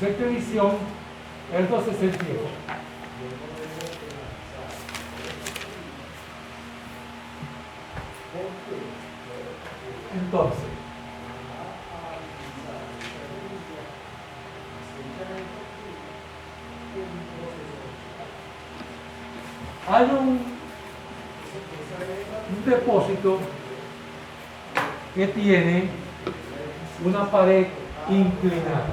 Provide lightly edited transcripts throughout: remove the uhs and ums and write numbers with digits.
sexta división es 268. Entonces, hay un depósito que tiene una pared inclinada.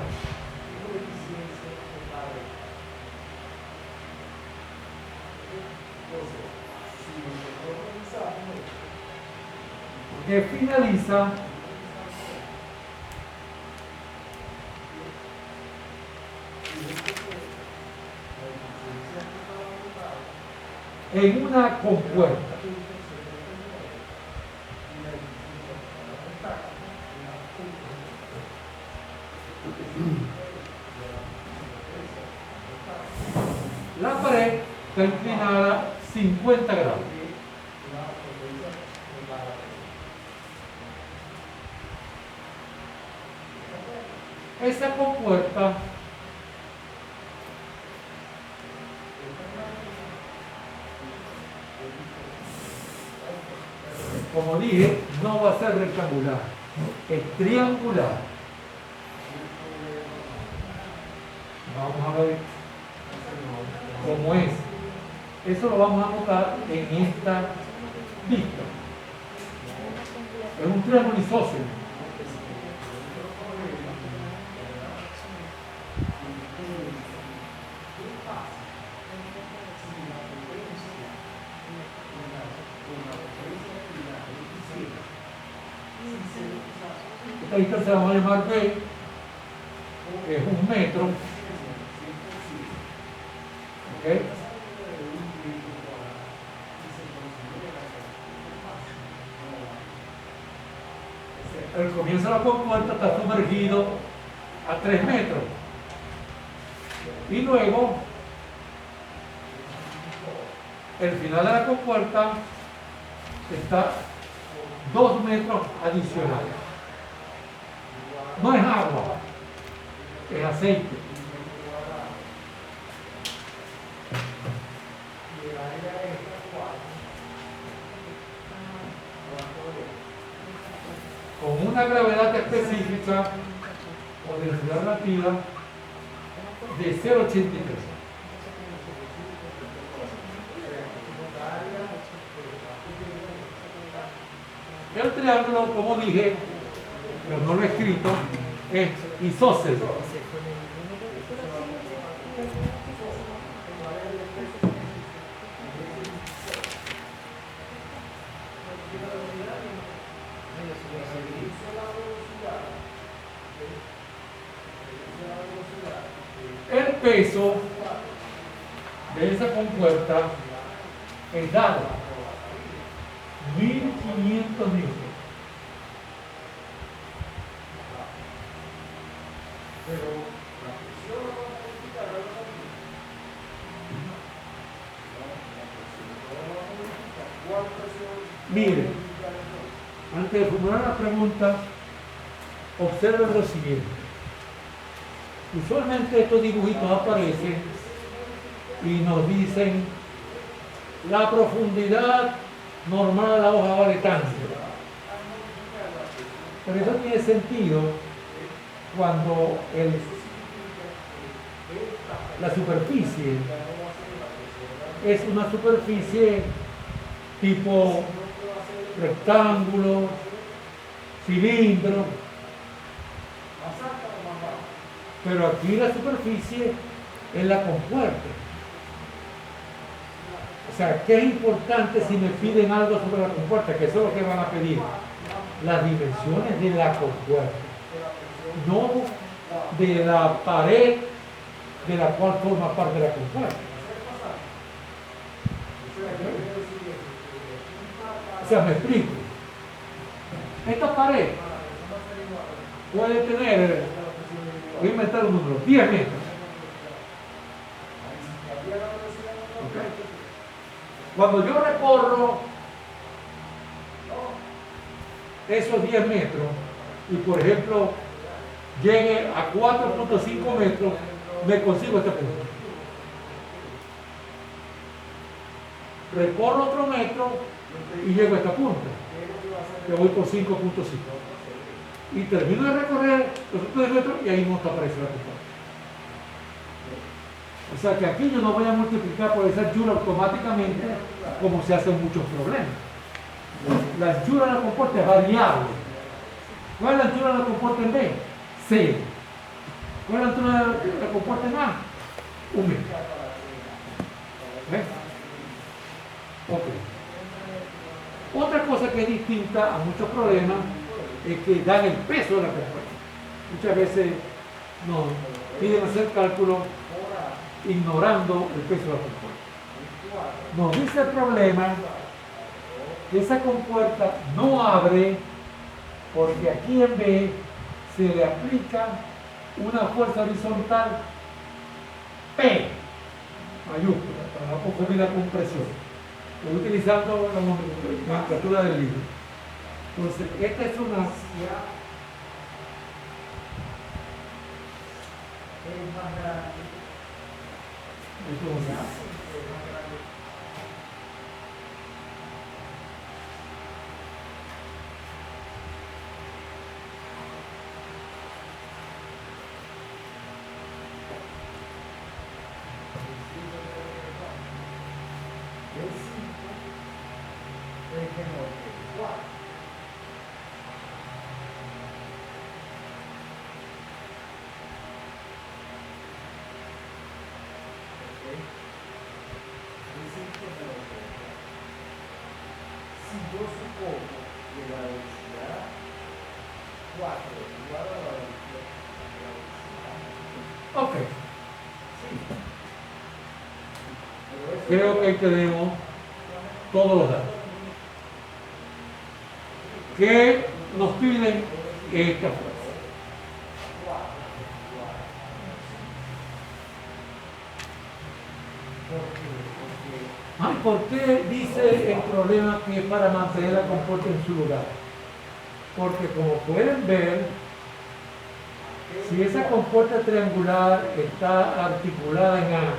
Que finaliza en una compuerta. La pared está inclinada 50 grados. Esa compuerta como dije, no va a ser rectangular, es triangular. Vamos a ver cómo es. Eso lo vamos a notar en esta vista. Es un triángulo isósceles. Esta distancia la vamos a llamar B, que es 1 metro. ¿Okay? El comienzo de la compuerta está sumergido a 3 metros. Y luego, el final de la compuerta está 2 metros adicionales. No es agua, es aceite. Con una gravedad específica o densidad relativa de 0,83. El triángulo, como dije, pero no lo he escrito, es isósceles. El peso de esa compuerta es dado 1500 newtons. Miren, antes de formular la pregunta, observen lo siguiente. Usualmente estos dibujitos aparecen y nos dicen la profundidad normal de la hoja vale tanto. Pero eso tiene sentido cuando la superficie es una superficie tipo rectángulo, cilindro. Pero aquí la superficie es la compuerta. O sea, ¿qué es importante si me piden algo sobre la compuerta? Que eso es lo que van a pedir. Las dimensiones de la compuerta. No de la pared de la cual forma parte de la compuerta. O sea, me explico. Esta pared puede tener, voy a inventar un número, 10 metros. ¿Okay? Cuando yo recorro esos 10 metros y por ejemplo llegue a 4.5 metros, me consigo este punto. Recorro otro metro y llego a este punto, que voy por 5.5. Y termino de recorrer los otros 10 metros y ahí no aparece la compuerta. O sea que aquí yo no voy a multiplicar por esa anchura automáticamente como se hacen muchos problemas. La anchura de la compuerta es variable. ¿Cuál es la anchura de la compuerta en B? 0. ¿Cuál es la altura de la compuerta en A? 1 metro. ¿Ves? Ok. Otra cosa que es distinta a muchos problemas es que dan el peso de la compuerta. Muchas veces nos piden hacer cálculos ignorando el peso de la compuerta. Nos dice el problema que esa compuerta no abre porque aquí en B se le aplica una fuerza horizontal P mayúscula para no confundir la compresión. Estoy utilizando la nomenclatura del libro. Entonces, esta es una ok. Creo que ahí tenemos todos los datos. ¿Qué nos piden esta fuerza? ¿Por qué dice el problema que es para mantener la compuerta en su lugar? Porque como pueden ver, si esa compuerta triangular está articulada en A,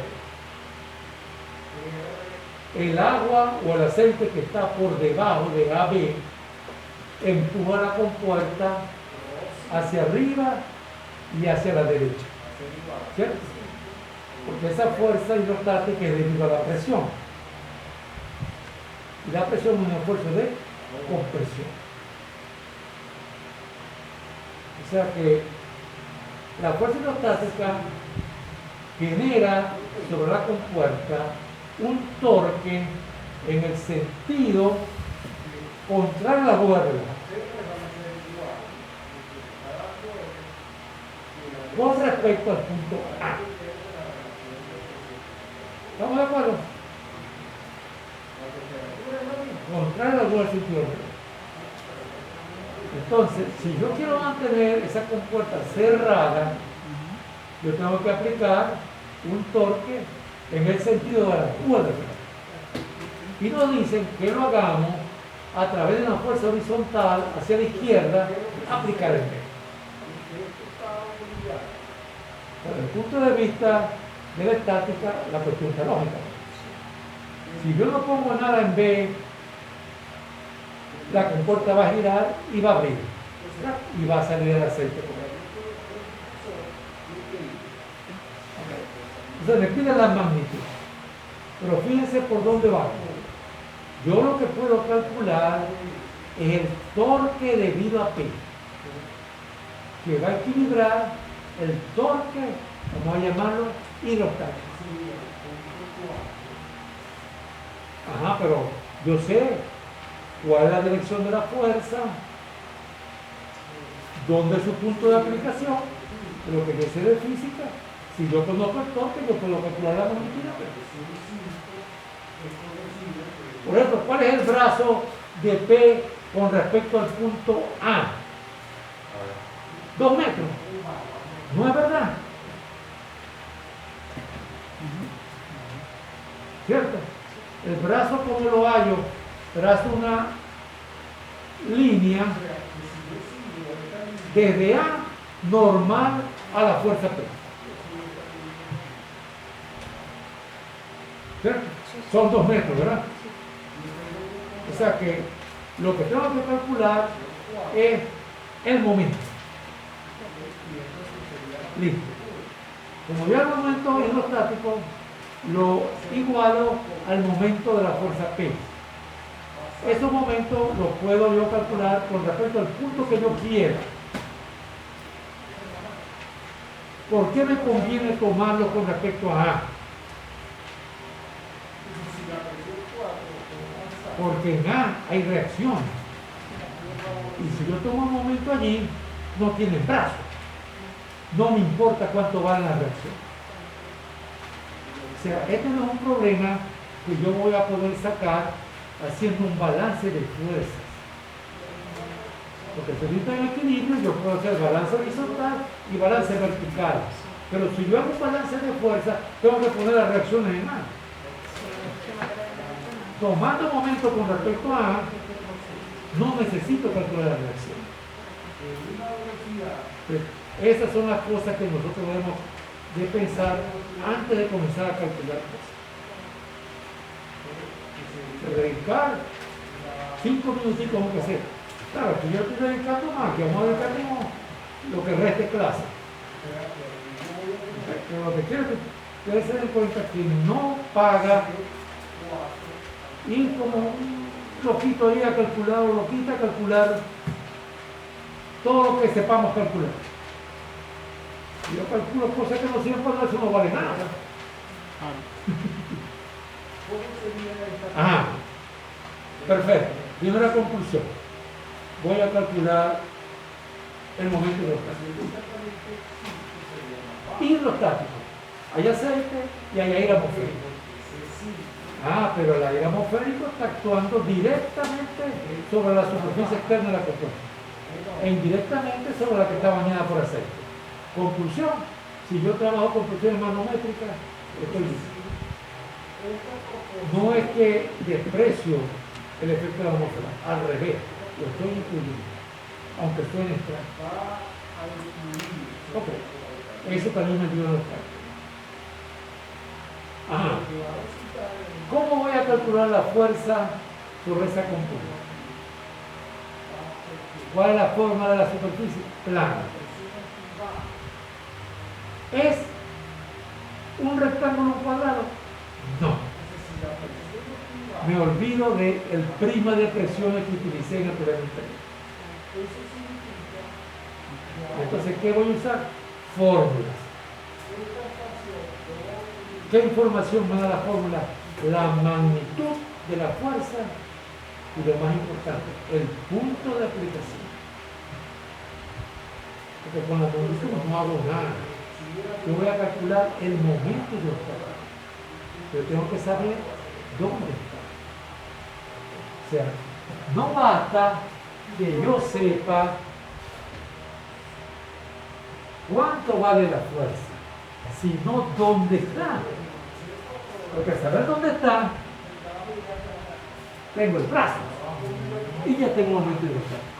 el agua o el aceite que está por debajo de AB empuja la compuerta hacia arriba y hacia la derecha, ¿cierto? Porque esa fuerza hidrostática es debido a la presión. Y la presión es un esfuerzo de compresión. O sea que la fuerza hidrostática genera sobre la compuerta un torque en el sentido contrario a la cuerda. Con respecto al punto A. ¿Estamos de acuerdo? Contrario a la sentido. Entonces, si yo quiero mantener esa compuerta cerrada, yo tengo que aplicar un torque en el sentido de la cuerda. Y nos dicen que lo hagamos a través de una fuerza horizontal hacia la izquierda, aplicar el B. Desde el punto de vista de la estática, la cuestión está lógica. Si yo no pongo nada en B, la compuerta va a girar y va a abrir. Y va a salir el aceite por ahí. Entonces me piden las magnitudes. Pero fíjense por dónde va. Yo lo que puedo calcular es el torque debido a P, que va a equilibrar el torque, vamos a llamarlo, hidrostático. Ajá, pero yo sé cuál es la dirección de la fuerza, dónde es su punto de aplicación, lo que yo sé de física. Si yo conozco el torque, yo puedo calcular la magnitud. Por ejemplo, ¿cuál es el brazo de P con respecto al punto A? 2 metros. ¿No es verdad? ¿Cierto? El brazo, como lo hallo, trazo una línea desde A normal a la fuerza P. ¿Cierto? Son 2 metros, ¿verdad? O sea que lo que tengo que calcular es el momento. Listo. Como ya el momento hidrostático lo igualo al momento de la fuerza P. Esos momentos los puedo yo calcular con respecto al punto que yo quiera. ¿Por qué me conviene tomarlo con respecto a A? Porque en A hay reacciones. Y si yo tomo un momento allí, no tienen brazo. No me importa cuánto vale la reacción. O sea, este no es un problema que yo voy a poder sacar haciendo un balance de fuerzas. Porque si necesito el equilibrio, yo puedo hacer balance horizontal y balance vertical. Pero si yo hago un balance de fuerza, tengo que poner las reacciones en A. Tomando momento con respecto a A, no necesito calcular la reacción. Esas son las cosas que nosotros debemos de pensar antes de comenzar a calcular cosas. Dedicar 5 minuticos aunque sea. Claro, si yo estoy dedicando más, que vamos a dedicarnos lo que reste clase. Pero lo que quiero es que ustedes se den cuenta que no paga ir como un loquito ahí a calcular o loquita a calcular todo lo que sepamos calcular. Si yo calculo cosas que no sirven para nada, eso no vale nada. Ajá. Perfecto. Primera conclusión. Voy a calcular el momento hidrostático. Hidrostático. Hay aceite y hay aire atmosférico. Ah, pero el aire atmosférico está actuando directamente sobre la superficie externa de la compuesta e indirectamente sobre la que está bañada por aceite. Conclusión, si yo trabajo con presiones manométricas, estoy listo. No es que desprecio el efecto de la atmósfera, al revés, lo estoy incluyendo, aunque suene extraño. Ok, eso también me ayuda a los cálculos. Ajá. ¿Cómo voy a calcular la fuerza sobre esa compuesta? ¿Cuál es la forma de la superficie? Plana. ¿Es un rectángulo o un cuadrado? No. Me olvido del prima de presiones que utilicé en el teorema anterior. Entonces, ¿qué voy a usar? Fórmulas. ¿Qué información me da la fórmula? La magnitud de la fuerza y lo más importante, el punto de aplicación. Porque con la magnitud no hago nada. Yo voy a calcular el momento de observar. Pero tengo que saber dónde está. O sea, no basta que yo sepa cuánto vale la fuerza, sino dónde está. Porque al saber dónde está, tengo el brazo y ya tengo un momento de observar.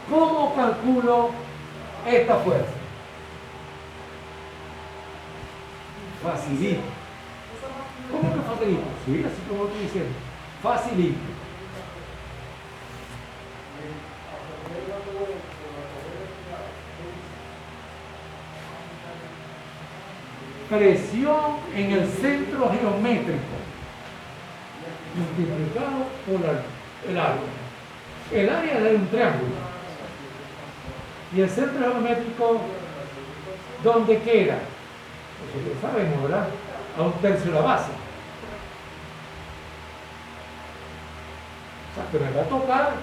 ¿Cómo calculo esta fuerza? Facilito. ¿Cómo que facilito? Sí, así como estoy diciendo. Facilito. Presión en el centro geométrico multiplicado por el área. El área es un triángulo. Y el centro geométrico, ¿dónde queda? Pues lo sabemos, ¿verdad? A 1/3 de la base. O sea, que me va a tocar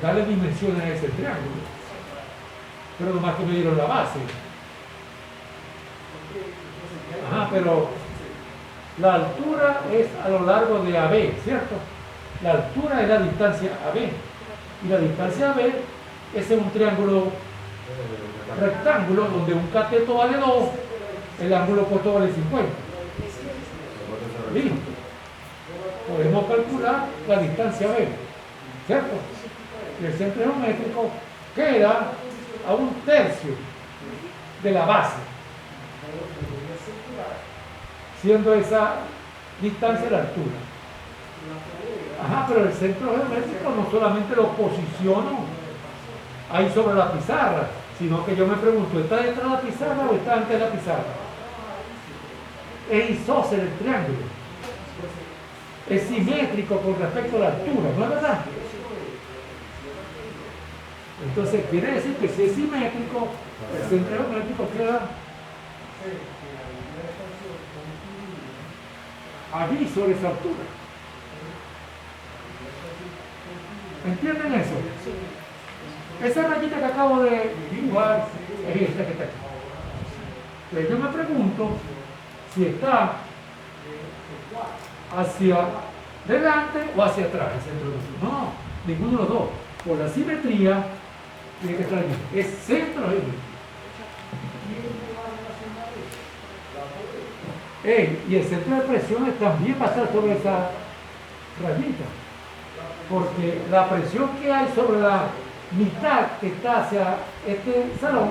darle dimensiones a ese triángulo. Pero nomás que me dieron la base. Ajá, pero la altura es a lo largo de AB, ¿cierto? La altura es la distancia AB. Y la distancia AB es un triángulo rectángulo donde un cateto vale 2, el ángulo opuesto vale 50. Listo. Podemos calcular la distancia B. ¿cierto? Y el centro geométrico queda a 1/3 de la base, siendo esa distancia la altura. Ajá, pero el centro geométrico no solamente lo posiciono ahí sobre la pizarra, sino que yo me pregunto, ¿está detrás de la pizarra o está antes de la pizarra? Es isósceles el triángulo. Es simétrico con respecto a la altura, ¿no es verdad? Entonces quiere decir que si es simétrico, el centro geométrico queda allí sobre esa altura. ¿Entienden eso? Esa rayita que acabo de dibujar es esta que está aquí. Entonces yo me pregunto si está hacia delante o hacia atrás el centro geométrico. No, ninguno de los dos. Por la simetría tiene que estar allí. Es centro geométrico. Y el centro de presión también va a estar sobre esa rayita. Porque la presión que hay sobre la mitad que está hacia este salón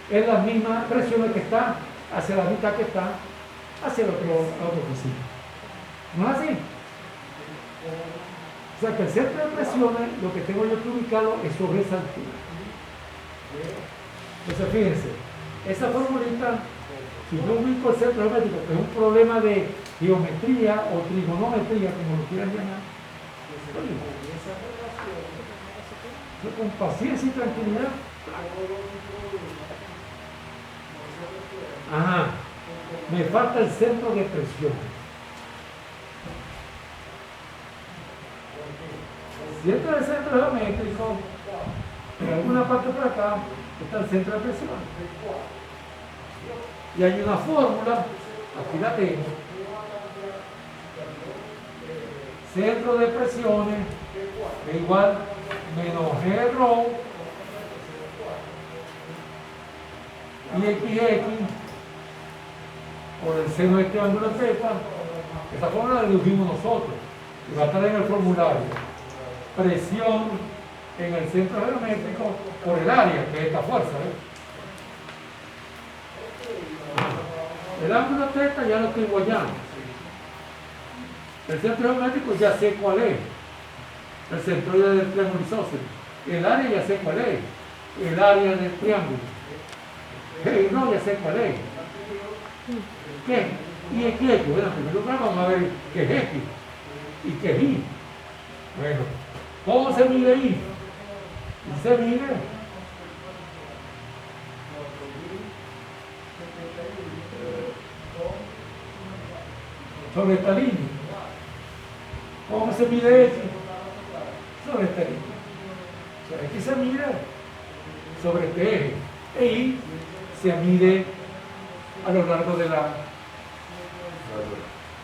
es la misma presión que está hacia la mitad que está hacia la otra oficina. ¿No es así? O sea que el centro de presiones, lo que tengo yo que ubicarlo es sobre esa altura. Entonces fíjense, esa formulita, si yo ubico el centro geométrico, que es un problema de geometría o trigonometría, como lo quieran llamar, con paciencia y tranquilidad. Ajá, me falta el centro de presión. Si entra el centro geométrico, en alguna parte por acá está el centro de presión. Y hay una fórmula, aquí la tengo. Centro de presiones es igual menos G rho y XX por el seno del triángulo θ. Esta fórmula la dedujimos nosotros y va a estar en el formulario. Presión en el centro geométrico por el área, que es esta fuerza. El ángulo θ ya lo tengo allá. El centro geométrico ya sé cuál es. El centroide del triángulo isósceles. El área ya sé cuál es. El área del triángulo. El no ya sé cuál es. ¿Qué? ¿Y es qué? Bueno, en primer lugar vamos a ver qué es X y qué es Y. Bueno, ¿cómo se mide Y? Y se mide sobre esta línea. ¿Cómo se mide X? Sobre esta línea. O sea, X se mide sobre este eje. E Y se mide a lo largo de la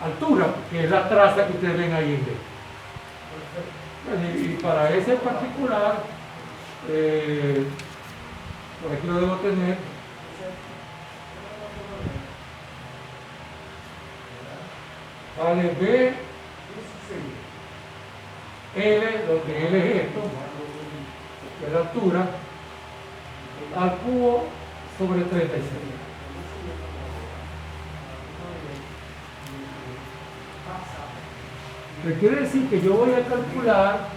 altura, que es la traza que ustedes ven ahí en D. Y para ese particular, por aquí lo debo tener. Vale B, L, donde L es esto, que es la altura, al cubo sobre 36. Que quiere decir que yo voy a calcular,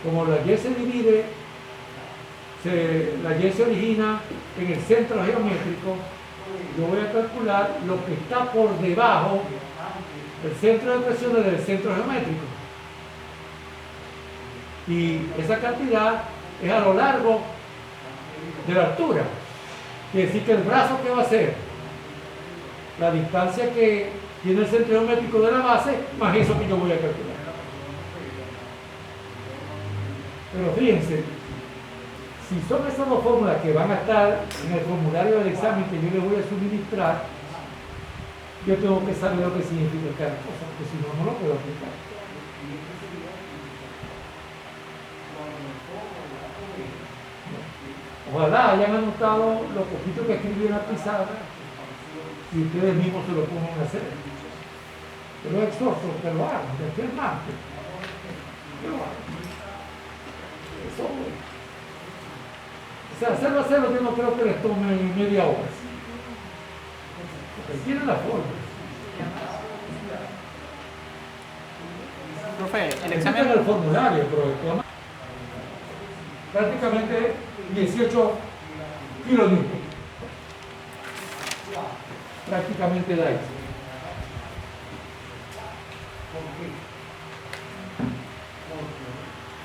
como la Y se divide, la Y se origina en el centro geométrico, yo voy a calcular lo que está por debajo del centro de presiones del centro geométrico. Y esa cantidad es a lo largo de la altura. Quiere decir que el brazo, ¿qué va a ser? La distancia que tiene el centro geométrico de la base, más eso que yo voy a calcular. Pero fíjense, si son esas dos fórmulas que van a estar en el formulario del examen que yo les voy a suministrar, yo tengo que saber lo que significa cada cosa, porque si no, no lo puedo aplicar. Ojalá hayan anotado lo poquito que escribí en la pizarra y ustedes mismos se lo pongan a hacer. Yo los exhorto que lo hagan, de aquí al martes. Eso, o sea, hacerlo yo no creo que les tome media hora. Porque tienen la forma. Profe, el Existen examen... el formulario, pero prácticamente 18 kilonewton. Prácticamente da eso.